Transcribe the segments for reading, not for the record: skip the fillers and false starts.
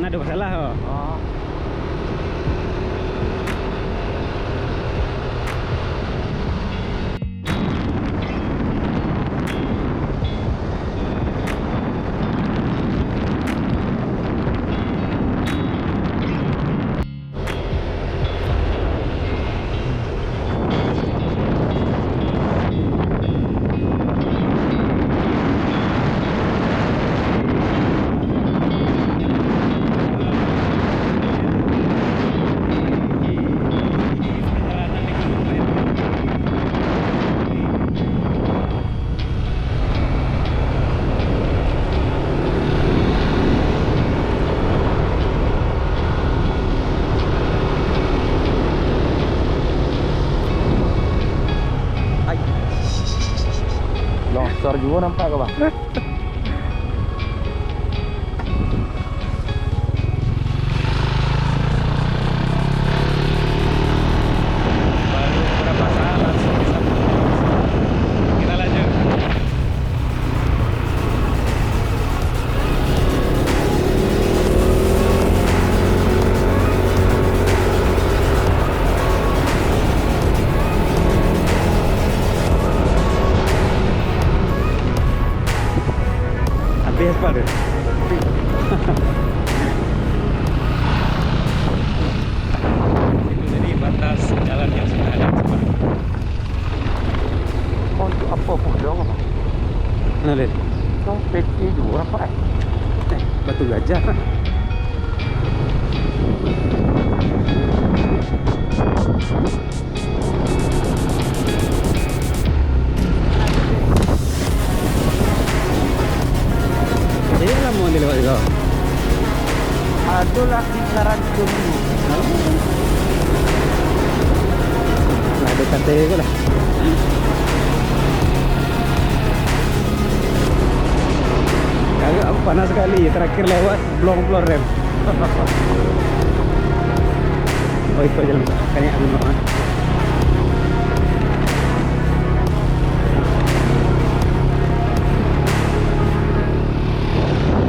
ada masalah. Oh. Longsor juga nampak ke bang? Baru berapa saat langsung bisa. Kita lanjut. Habis aspal dia. Itu jadi batas jalan yang sudah ada aspal. Oh, untuk apa pun dong bang? Nah, lihat. Kau PT juga nampak Batu gajah. Jadi lah mau dilewat kau. Adalah kisaran dulu. Nah, ada kata aku lah. Kagak aku panas sekali. Terakhir lewat belum keluar rem. Oh itu jalan. Kan yang aku mau.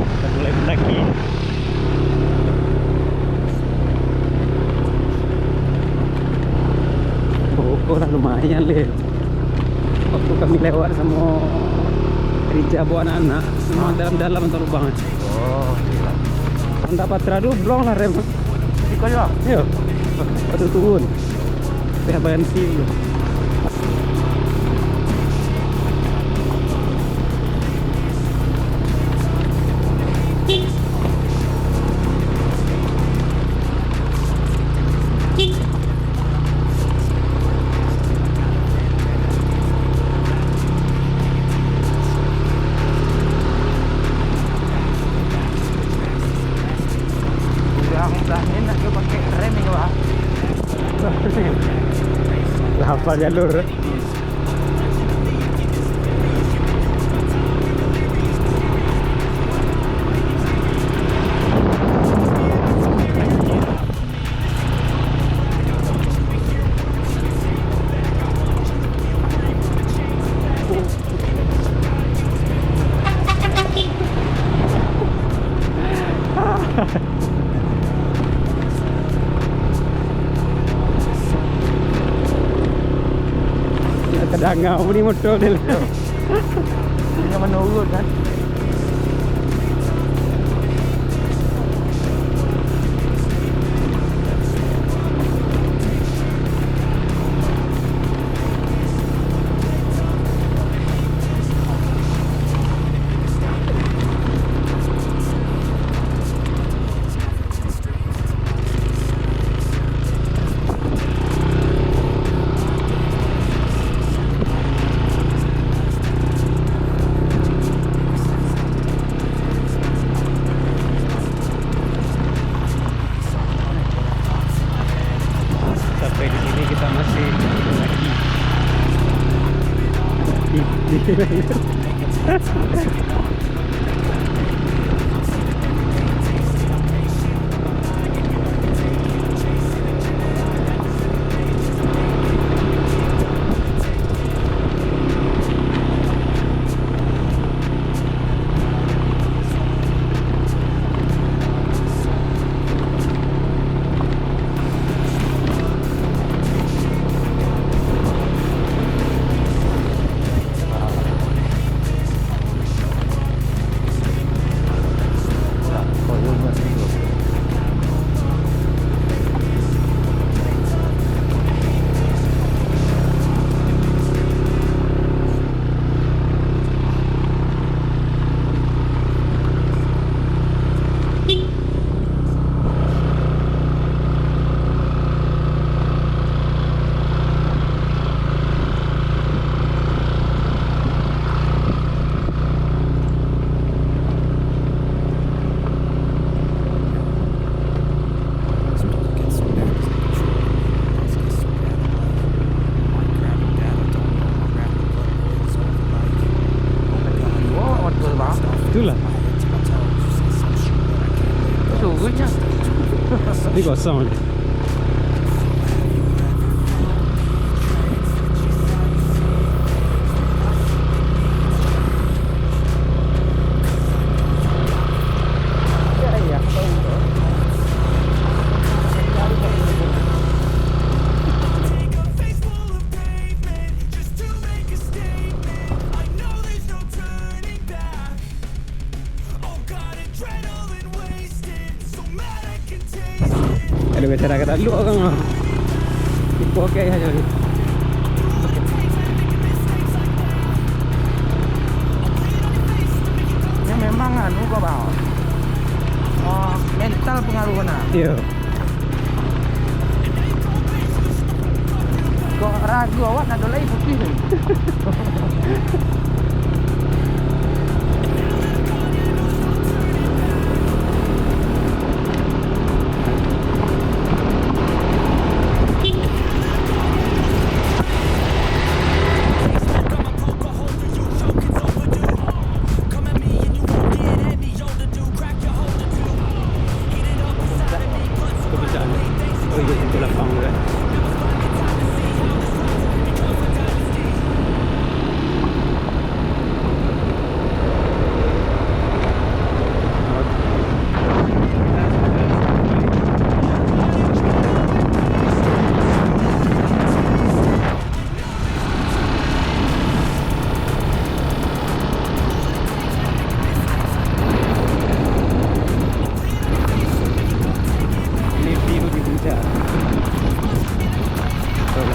Kita mulai mendaki. Oh lah lumayan leh. Waktu kami lewat sama Rija bawa anak-anak semua dalam-dalam untuk lubang. Oh, gila. Kalau dapat teradu blong lah rem. Ikut ya? Yo. Waktu turun. Saya berhenti dulu. Udah enak ke pakai rem ni bang? Hafal jalur. Kedangau ni motor dia. Ini menurut kan? Sampai di sini kita masih lagi. Itulah. Surutnya. Ini kosong ni. Ya, aku tahu tu. Ada bicara kata lu orang lah. Ibu okey aja. Ini memang anu kau bang. Oh, mental pengaruh na. Ya. Kau ragu awak nak dolai putih ni. Kebiasaan. Oh iya itu lapang juga. Ini view di puncak. Betul.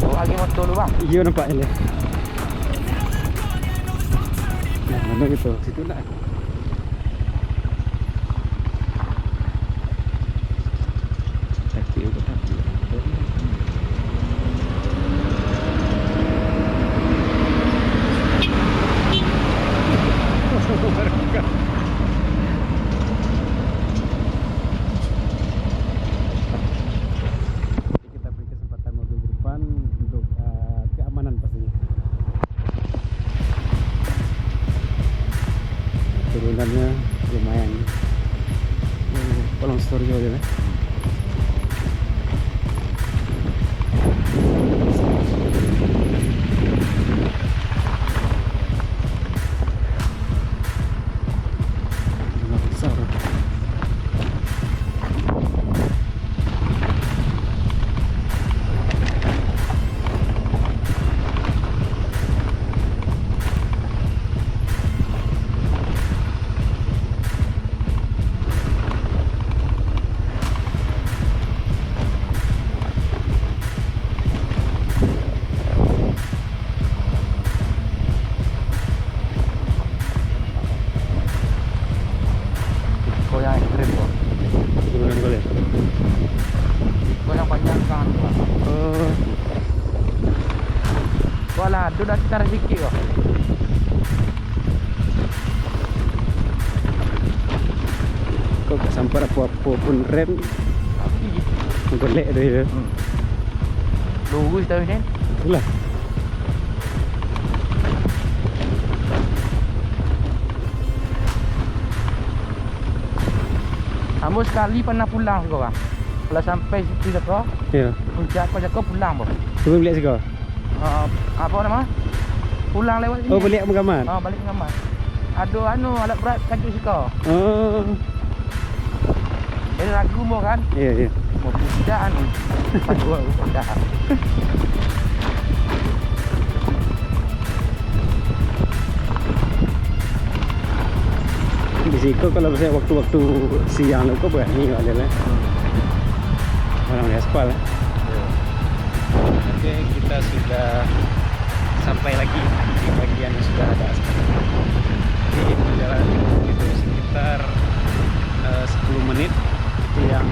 Oh, lagi motor lu bang. Iya nampak ni. Nah, mana gitu? Situ nak. Kaki udah kaki. Kita beri kesempatan mobil di depan untuk keamanan pastinya. Turunannya lumayan. Kolong story aja lah. Besar. Kau yang ekstrim kau. Turunan boleh. Kau yang panjang kan kau. Oh, Kau lah, tu dah secara sikit kau. kau tak sampai apa-apa pun rem Tapi golek tu ya. lurus dah ni. Itulah. Kamu sekali pernah pulang kau bang. Kalau sampai situ dah kau, Ya. puncak kau cakap pulang bang. Cuba balik sini. Apa nama? Pulang lewat sini. Oh, balik Mugaman. Balik kamar. Ada anu alat berat kancuk si kau. Oh. Dia ragu mau kan? Ya, ya. Mau puncak anu. Padua puncak. Di situ kalau misalnya waktu-waktu siang kau berani adalah orang di aspal. Oke, kita sudah sampai lagi di bagian yang sudah ada aspal. Ini berjalan itu sekitar 10 menit itu yang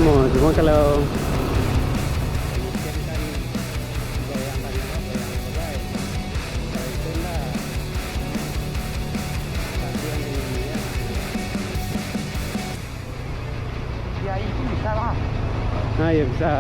mau, cuma kalau weekend kan goyangan goyang kalau itu enggak kasihan ini ya. Ya itu bisa lah. Nah ya bisa.